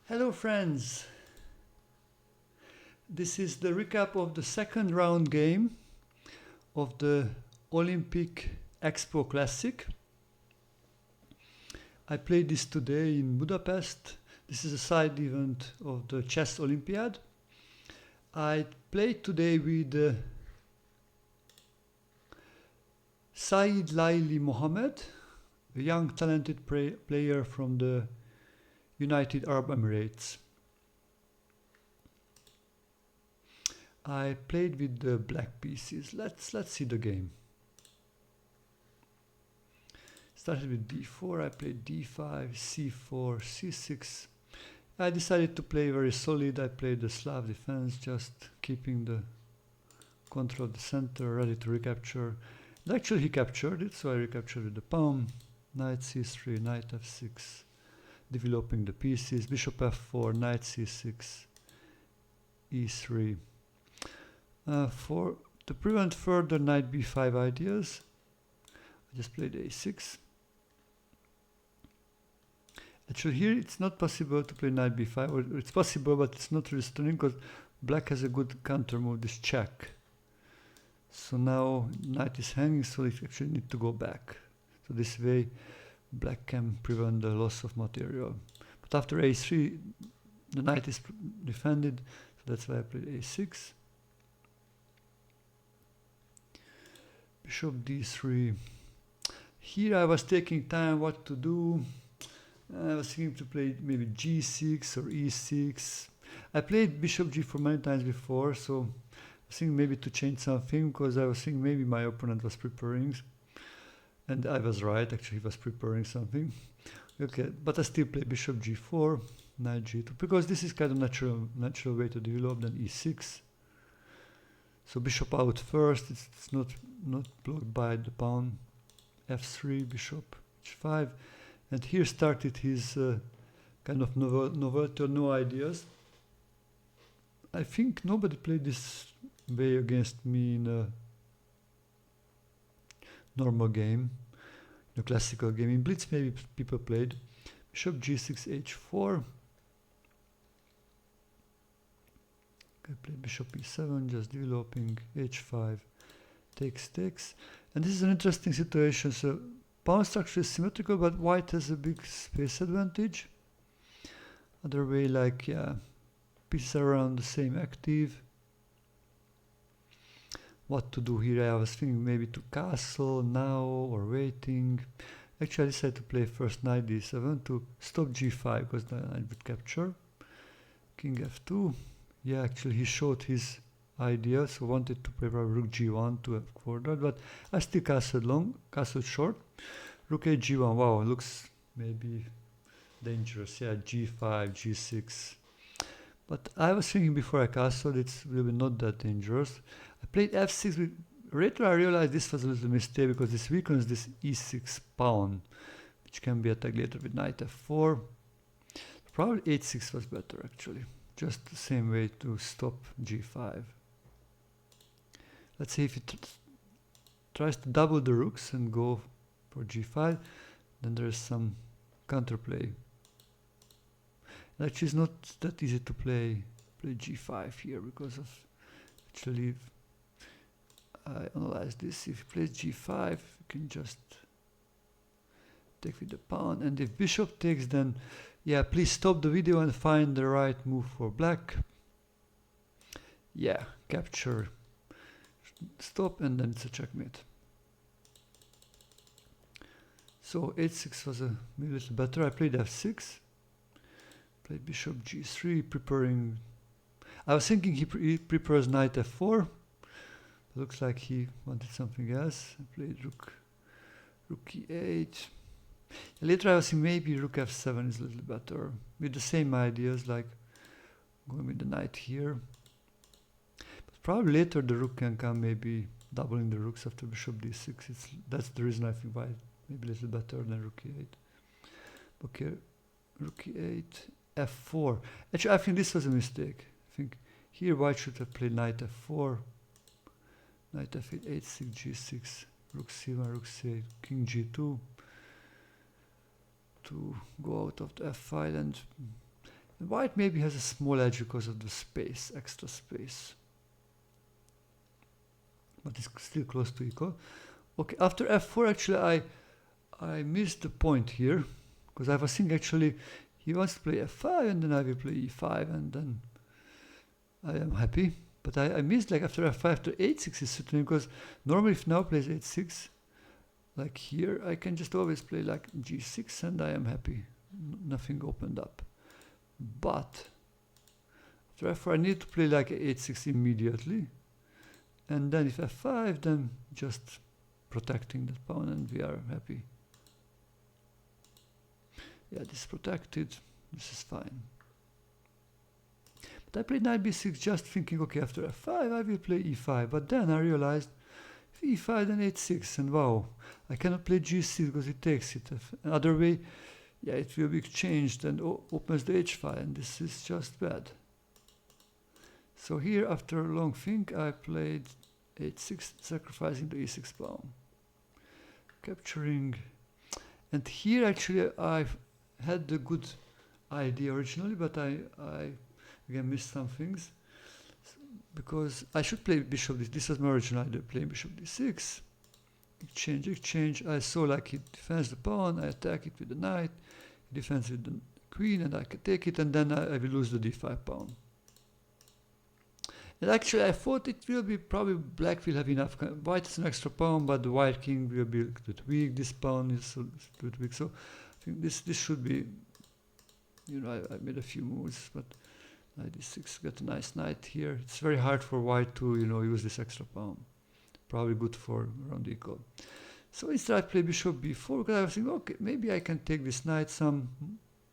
Hello friends, this is the recap of the second round game of the Olympic Expo Classic. I played this today in Budapest. This is a side event of the chess Olympiad. I played today with Saeed Laily Mohamed, a young talented player from the United Arab Emirates. I played with the black pieces. Let's see the game. Started with d4, I played d5, c4, c6. I decided to play very solid. I played the Slav defense, just keeping the control of the center, ready to recapture. And actually he captured it, so I recaptured with the pawn. Knight c3, knight f6, developing the pieces. Bishop f4, knight c6, e3. To prevent further knight b5 ideas, I just played a6. Actually here it's not possible to play knight b5, or it's possible but it's not really stunning because black has a good counter move, this check. So now knight is hanging, so it actually needs to go back. So this way black can prevent the loss of material. But after a3 the knight is defended, so that's why I played a6. Bishop d3. Here I was taking time what to do. I was thinking to play maybe g6 or e6. I played bishop g4 many times before, so I was thinking maybe to change something, because I was thinking maybe my opponent was preparing. And I was right, actually he was preparing something. Okay, but I still play bishop g4, knight g2, because this is kind of natural way to develop. Then e6. So bishop out first, it's not blocked by the pawn. f3, bishop h5. And here started his kind of novelty, no ideas. I think nobody played this way against me in a normal game, in a classical game. In Blitz maybe people played. Bishop g6, h4. I play bishop e7, just developing, h5, takes. And this is an interesting situation. So pawn structure is symmetrical, but white has a big space advantage. Other way, like, yeah, pieces are around the same active. What to do here? I was thinking maybe to castle now or waiting. Actually, I decided to play first knight d7 to stop g5, because the knight would capture. King f2. Yeah, actually he showed his idea, so wanted to play probably rook g1 to further, but I still castled short. Rook a g1, wow, looks maybe dangerous. Yeah, g5, g6. But I was thinking before I castled, it's really not that dangerous. I played f6. Later I realized this was a little mistake, because this weakens this e6 pawn, which can be attacked later with knight f4. Probably h6 was better, actually. Just the same way to stop g5. Let's see if it tries to double the rooks and go for g5, then there's some counterplay. Actually, it's not that easy to play g5 here, because of, actually, if I analyze this, if he plays g5, you can just take with the pawn, and if bishop takes, then yeah, please stop the video and find the right move for black. Yeah, capture, stop, and then it's a checkmate. So h6 was a little better. I played f6, played bishop g3, preparing. I was thinking he prepares knight f4. Looks like he wanted something else. I played rook e8. Later I was thinking maybe rook f7 is a little better, with the same ideas, like going with the knight here. But probably later the rook can come, maybe doubling the rooks after bishop d6. That's the reason I think why maybe a little better than rook e8. Okay, rook e8, f4. Actually, I think this was a mistake. I think here white should have played knight f4, knight f8, h6, g6, rook c1, rook c8, king g2. To go out of the f file, and And white maybe has a small edge because of the space, extra space. But it's still close to equal. Okay, after f4 actually I missed the point here, because I was thinking actually he wants to play f5 and then I will play e5 and then I am happy. But I missed like after f5 after h6 is certain, because normally if now plays h6 like here, I can just always play like g6 and I am happy. Nothing opened up. But after f4 I need to play like h6 immediately, and then if f5 then just protecting the pawn and we are happy. Yeah, this is protected, this is fine. But I played knight b6 just thinking, okay, after f5 I will play e5, but then I realized if e5 then h6, and wow, I cannot play g6 because it takes it. Another way, yeah, it will be exchanged and opens the h file, and this is just bad. So here, after a long think, I played h6, sacrificing the e6 pawn, capturing. And here actually I had the good idea originally, but I again missed some things, because I should play bishop this was my original idea, playing bishop d6, exchange. I saw like he defends the pawn, I attack it with the knight, he defends with the queen, and I can take it, and then I will lose the d5 pawn. And actually I thought it will be probably black will have enough. White is an extra pawn, but the white king will be a bit weak. This pawn is a bit weak, so I think this should be, you know, I made a few moves, but knight d6, got a nice knight here. It's very hard for white to, you know, use this extra pawn. Probably good for round equal. So instead I play bishop b4, because I was thinking, okay, maybe I can take this knight some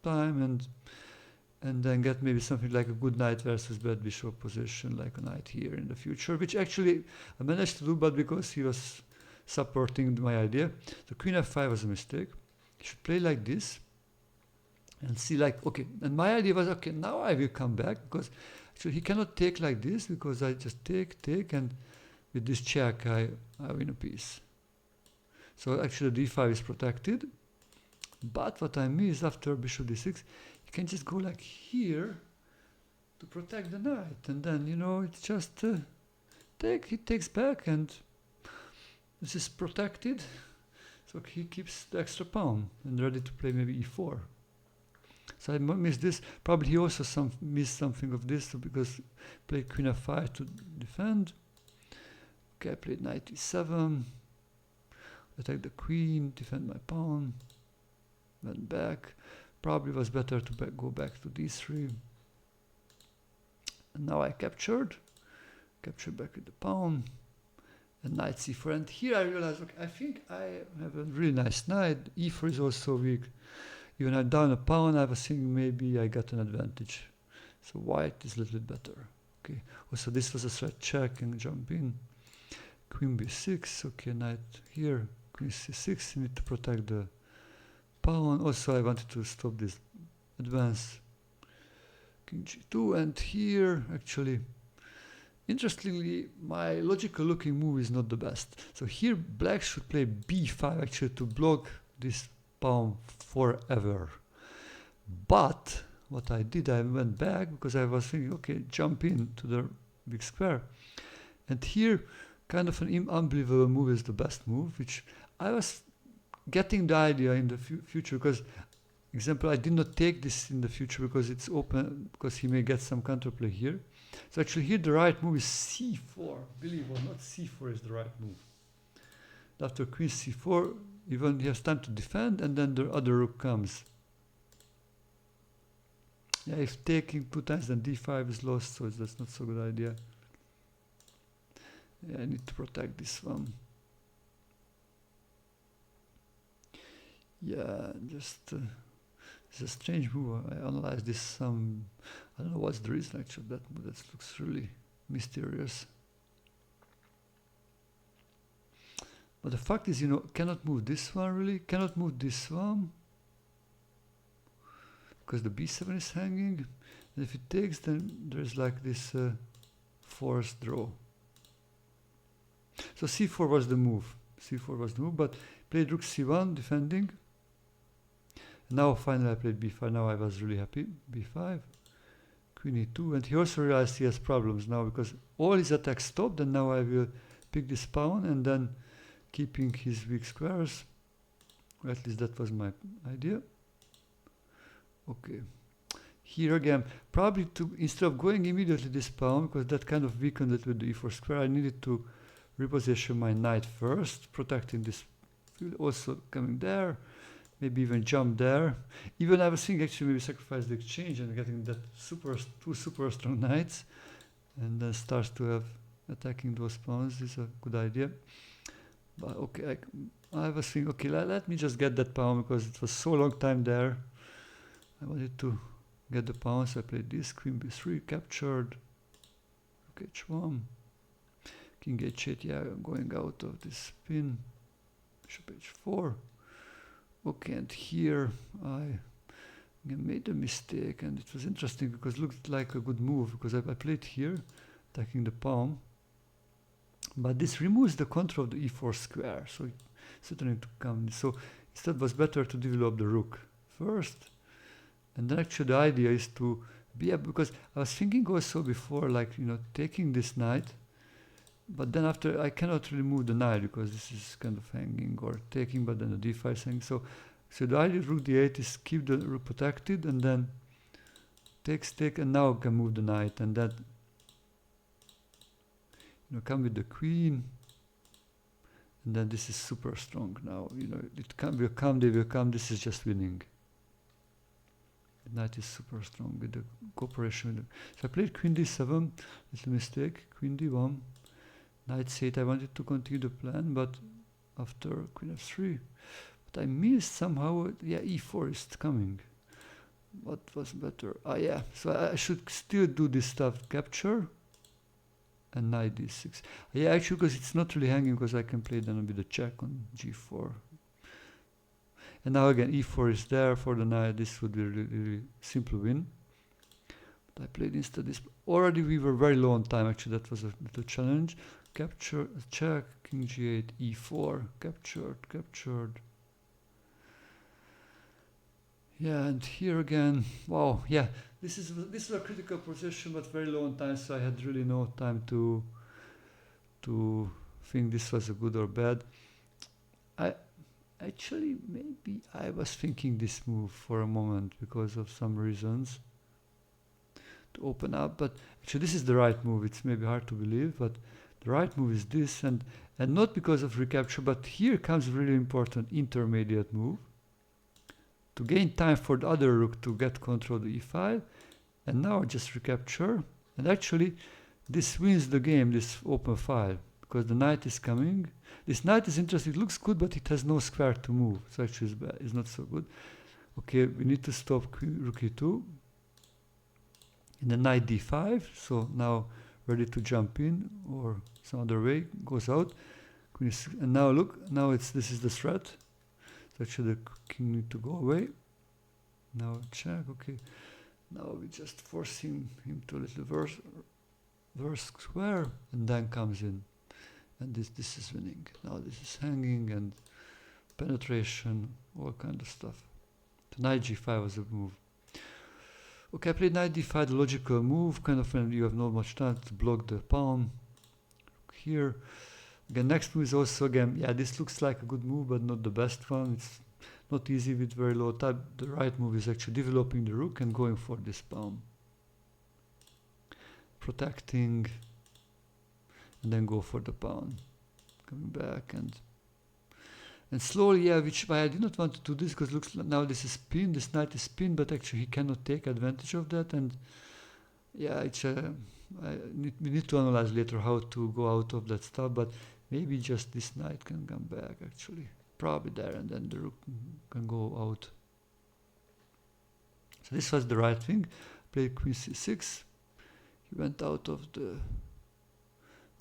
time and then get maybe something like a good knight versus bad bishop position, like a knight here in the future, which actually I managed to do, but because he was supporting my idea. The queen f5 was a mistake. You should play like this and see like, okay, and my idea was, okay, now I will come back, because actually he cannot take like this, because I just take, and with this check I win a piece. So actually d5 is protected, but what I miss after bishop d6, you can just go like here to protect the knight, and then, you know, it's just he takes back, and this is protected, so he keeps the extra pawn and ready to play maybe e4. So I missed this. Probably he also missed something of this, so because play queen f5 to defend. Okay, I played knight e7, attack the queen, defend my pawn, went back. Probably was better to go back to d3. And now I captured back with the pawn, and knight c4. And here I realized, okay, I think I have a really nice knight. e4 is also weak. Even I'm down a pawn, I was thinking maybe I got an advantage. So white is a little bit better. Okay. Also this was a threat check and jump in. Queen b6, okay, knight here, queen c6, you need to protect the pawn. Also I wanted to stop this advance. King g2, and here actually, interestingly, my logical looking move is not the best. So here black should play b5 actually to block this pawn forever. But what I did, I went back because I was thinking, okay, jump in to the big square. And here, kind of an unbelievable move is the best move, which I was getting the idea in the future, because, example, I did not take this in the future because it's open, because he may get some counterplay here. So actually here the right move is c4. Believe it or not, c4 is the right move. After queen c4, even he has time to defend, and then the other rook comes. Yeah, if taking 2 times, then d5 is lost, so that's not so good idea. Yeah, I need to protect this one. Yeah, just it's a strange move. I analyzed this I don't know what's the reason actually. That looks really mysterious. But the fact is, you know, cannot move this one really, cannot move this one, because the b7 is hanging, and if it takes, then there's like this forced draw. So c4 was the move. C4 was the move, but played rook c1, defending. And now finally I played b5. Now I was really happy. b5. queen e2, and he also realized he has problems now because all his attacks stopped, and now I will pick this pawn and then keeping his weak squares. Or at least that was my idea. Okay. Here again, probably instead of going immediately this pawn, because that kind of weakened it with the e4 square, I needed to reposition my knight first, protecting this field, also coming there, maybe even jump there. Even I was thinking actually maybe sacrifice the exchange and getting that two super strong knights, and then starts to have attacking those pawns is a good idea. But okay, I was thinking, okay, let me just get that pawn because it was so long time there. I wanted to get the pawn, so I played this, queen b3, captured, rook h1, king h8, yeah, I'm going out of this pin, bishop h4. Okay, and here I made a mistake, and it was interesting because it looked like a good move, because I played here, attacking the pawn, but this removes the control of the e4 square, so it's threatening to come. So instead it was better to develop the rook first, and then actually the idea is to be able, because I was thinking also before, like, you know, taking this knight, but then after I cannot really move the knight because this is kind of hanging or taking, but then the d5 is hanging. So the idea of rook d8 is keep the rook protected and then take, and now I can move the knight, and that, you know, come with the queen, and then this is super strong now. You know, will come, they will come. This is just winning. The knight is super strong with the cooperation with the, so I played queen d7, little mistake, queen d1, knight c8. I wanted to continue the plan, but after queen f3, but I missed somehow. Yeah, e4 is coming. What was better? Ah, yeah. So I should still do this stuff, capture, and knight d6. Yeah, actually, because it's not really hanging, because I can play then with a check on g4. And now again, e4 is there for the knight. This would be a really, really simple win. But I played instead this. Already we were very low on time. Actually, that was a little challenge. Capture, check, king g8, e4, captured. Yeah, and here again, wow, yeah, this is a critical position, but very low on time, so I had really no time to think this was a good or bad. Actually, maybe I was thinking this move for a moment because of some reasons to open up, but actually this is the right move. It's maybe hard to believe, but the right move is this, and not because of recapture, but here comes a really important intermediate move to gain time for the other rook to get control of the e5, and now just recapture, and actually this wins the game, this open file, because the knight is coming. This knight is interesting, it looks good, but it has no square to move, so actually it's not so good. Okay, we need to stop rook e2, and then knight d5, so now ready to jump in, or some other way, goes out, and now look, now this is the threat, so actually the king need to go away. Now check, okay, now we just forcing him to a little verse square, and then comes in. And this is winning. Now this is hanging and penetration, all kind of stuff. The knight g5 was a move. Okay, I played knight d5, the logical move, kind of when you have not much time to block the pawn. Here, again, next move is also, again, yeah, this looks like a good move, but not the best one. It's not easy with very low time. The right move is actually developing the rook and going for this pawn. Protecting, and then go for the pawn, coming back and slowly, yeah, which why I did not want to do this, because looks like now this is pinned, this knight is pinned, but actually he cannot take advantage of that, and yeah, it's we need to analyze later how to go out of that stuff, but maybe just this knight can come back actually, probably there, and then the rook can go out. So this was the right thing. Played queen c6, he went out of the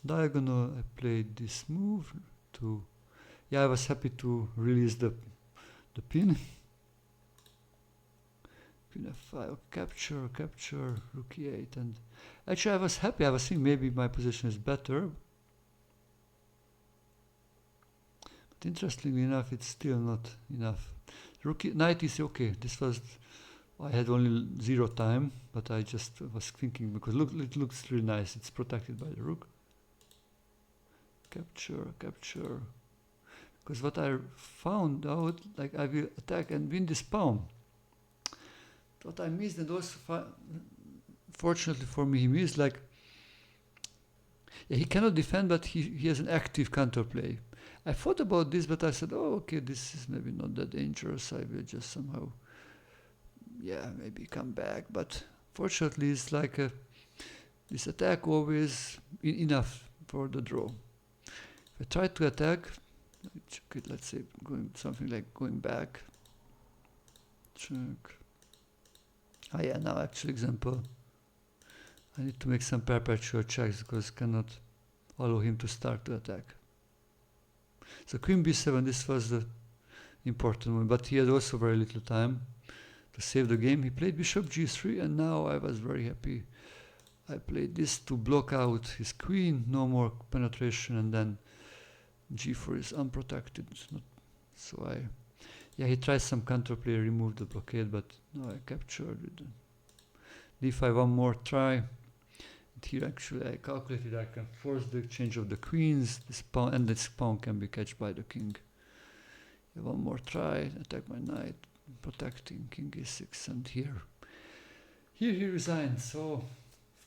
diagonal. I played this move to, yeah, I was happy to release the pin. Queen f5, capture, rook e8, and actually I was happy. I was thinking maybe my position is better, but interestingly enough, it's still not enough. Knight is okay. This was I had only 0 time, but I just was thinking because look, it looks really nice. It's protected by the rook. Capture, capture. Because what I found out, like I will attack and win this pawn. What I missed, and also fortunately for me, he missed like, yeah, he cannot defend, but he has an active counterplay. I thought about this, but I said, oh, okay, this is maybe not that dangerous. I will just somehow, yeah, maybe come back. But fortunately, it's like this attack always enough for the draw. If I try to attack, let's say something like going back. Check. Ah, yeah, now actual example. I need to make some perpetual checks because cannot allow him to start to attack. So queen b7, this was the important one, but he had also very little time to save the game. He played bishop g3, and now I was very happy. I played this to block out his queen, no more penetration, and then g4 is unprotected. So he tried some counterplay, removed the blockade, but no, I captured it. d5, one more try. And here actually I calculated I can force the exchange of the queens, this pawn, and this pawn can be catched by the king. One more try, attack my knight, protecting king e6, and here he resigned. So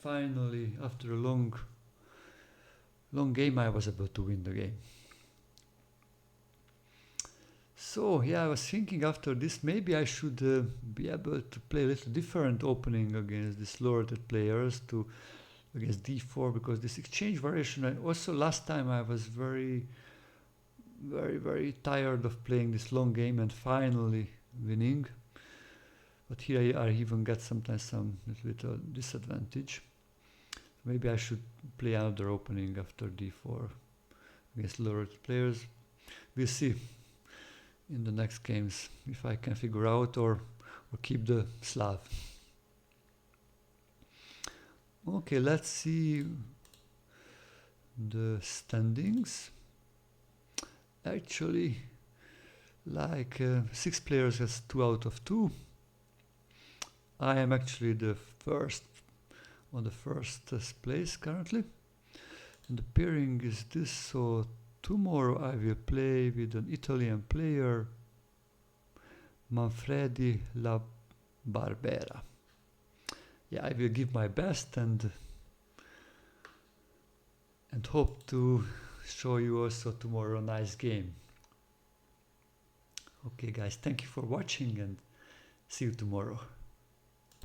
finally, after a long game, I was able to win the game. So yeah, I was thinking after this, maybe I should be able to play a little different opening against these low-rated players, against d4, because this exchange variation, and also last time I was very tired of playing this long game and finally winning. But here I even get sometimes some little bit of disadvantage. Maybe I should play another opening after d4 against low-rated players. We'll see in the next games if I can figure out or keep the Slav. Okay, let's see the standings. Actually, like 6 players has 2 out of 2. I am actually on the first place currently, and the pairing is this. So tomorrow I will play with an Italian player, Manfredi La Barbera. Yeah, I will give my best and hope to show you also tomorrow a nice game. Okay guys, thank you for watching and see you tomorrow.